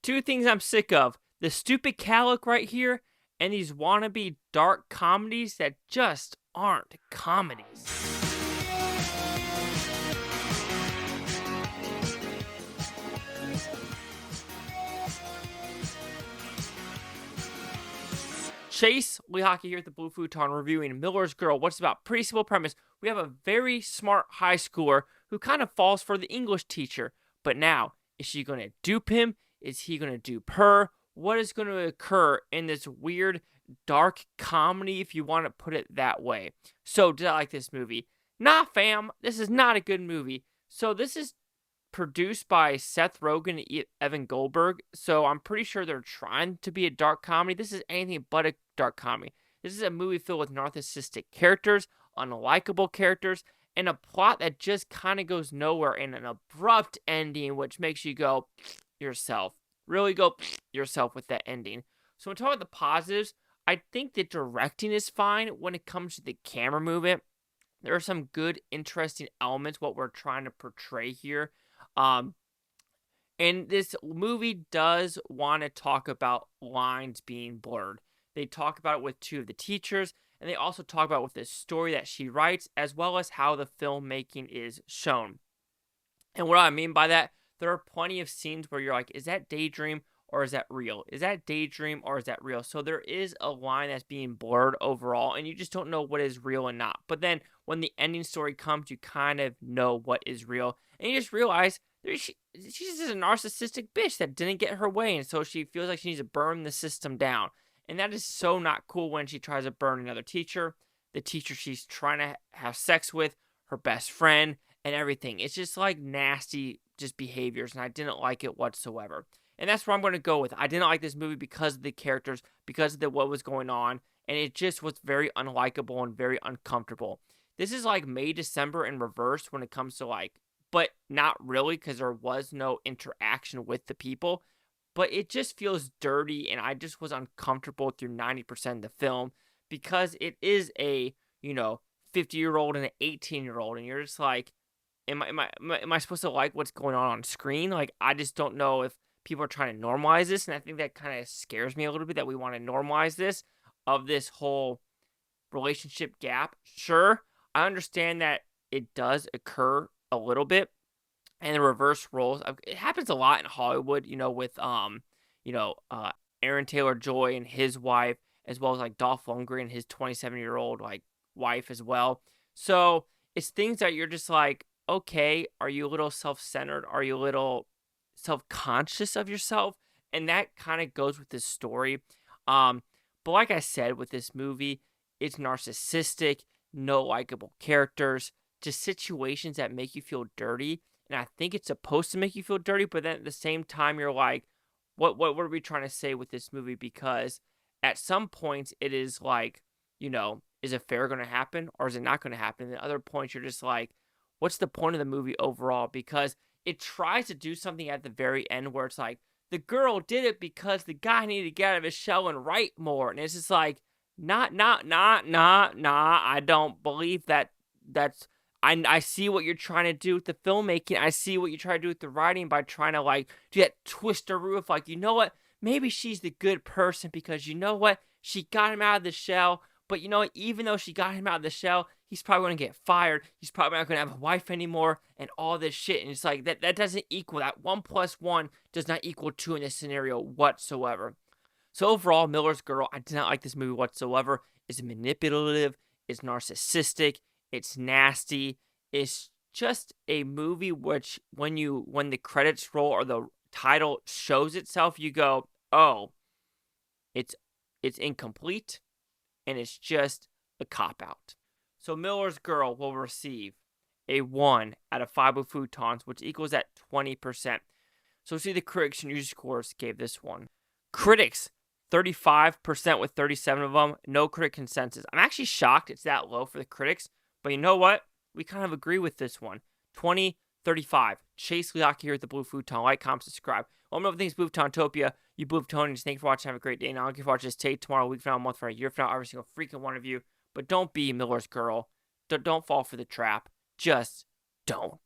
Two things I'm sick of. The stupid cat look right here, and these wannabe dark comedies that just aren't comedies. Chase, Lee Hockey here at the Blue Futon reviewing Miller's Girl. What's about? Pretty simple premise. We have a very smart high schooler who kind of falls for the English teacher. But now, is she going to dupe him? Is he going to dupe her? What is going to occur in this weird, dark comedy, if you want to put it that way? So, did I like this movie? Nah, fam. This is not a good movie. So, this is produced by Seth Rogen and Evan Goldberg, so I'm pretty sure they're trying to be a dark comedy. This is anything but a dark comedy. This is a movie filled with narcissistic characters, unlikable characters, and a plot that just kind of goes nowhere, and an abrupt ending which makes you go yourself. Really go yourself with that ending. So when talking about the positives, I think the directing is fine when it comes to the camera movement. There are some good, interesting elements, what we're trying to portray here. And this movie does want to talk about lines being blurred. They talk about it with two of the teachers, and they also talk about with the story that she writes, as well as how the filmmaking is shown. And what I mean by that, there are plenty of scenes where you're like, is that daydream or is that real? Is that daydream or is that real? So there is a line that's being blurred overall, and you just don't know what is real and not. But then when the ending story comes, you kind of know what is real. And you just realize she's just a narcissistic bitch that didn't get her way, and so she feels like she needs to burn the system down. And that is so not cool when she tries to burn another teacher, the teacher she's trying to have sex with, her best friend, and everything. It's just like nasty just behaviors, and I didn't like it whatsoever. And that's where I'm going to go with. I didn't like this movie because of the characters, because of what was going on, and it just was very unlikable and very uncomfortable. This is like May, December in reverse when it comes to like, but not really, because there was no interaction with the people. But it just feels dirty, and I just was uncomfortable through 90% of the film, because it is a, 50-year-old and an 18-year-old, and you're just like, am I supposed to like what's going on screen? Like, I just don't know if people are trying to normalize this, and I think that kind of scares me a little bit, that we want to normalize this, of this whole relationship gap. Sure, I understand that it does occur a little bit, and the reverse roles. It happens a lot in Hollywood, with Aaron Taylor-Joy and his wife, as well as like Dolph Lundgren and his 27-year-old like wife as well. So it's things that you're just like, okay, are you a little self-centered? Are you a little self-conscious of yourself? And that kind of goes with this story. But like I said, with this movie, it's narcissistic, no likable characters, just situations that make you feel dirty. And I think it's supposed to make you feel dirty, but then at the same time, you're like, what are we trying to say with this movie? Because at some points, it is like, is a fair going to happen or is it not going to happen? And at other points, you're just like, what's the point of the movie overall? Because it tries to do something at the very end where it's like, the girl did it because the guy needed to get out of his shell and write more. And it's just like, nah, I don't believe that. I see what you're trying to do with the filmmaking. I see what you're trying to do with the writing by trying to like do that twister of like, maybe she's the good person because she got him out of the shell. But even though she got him out of the shell, he's probably going to get fired. He's probably not going to have a wife anymore and all this shit. And it's like, that doesn't equal that. 1 + 1 does not equal 2 in this scenario whatsoever. So overall, Miller's Girl, I did not like this movie whatsoever. It's manipulative. It's narcissistic. It's nasty. It's just a movie which, when the credits roll or the title shows itself, you go, oh, it's incomplete, and it's just a cop-out. So Miller's Girl will receive a 1 out of 5 Blue Futons, which equals at 20%. So see the critics and user scores gave this one. Critics, 35% with 37 of them. No critic consensus. I'm actually shocked it's that low for the critics. But you know what? We kind of agree with this one. 20-35. Chase Liaki here at the Blue Futon. Like, comment, subscribe. Well, I'm over things Blue Futontopia. You Blue Futonians, thank you for watching. Have a great day. Now, I'll give you watch this tape tomorrow, a week from now, a month from now, a year from now, every single freaking one of you. But don't be Miller's Girl. Don't fall for the trap. Just don't.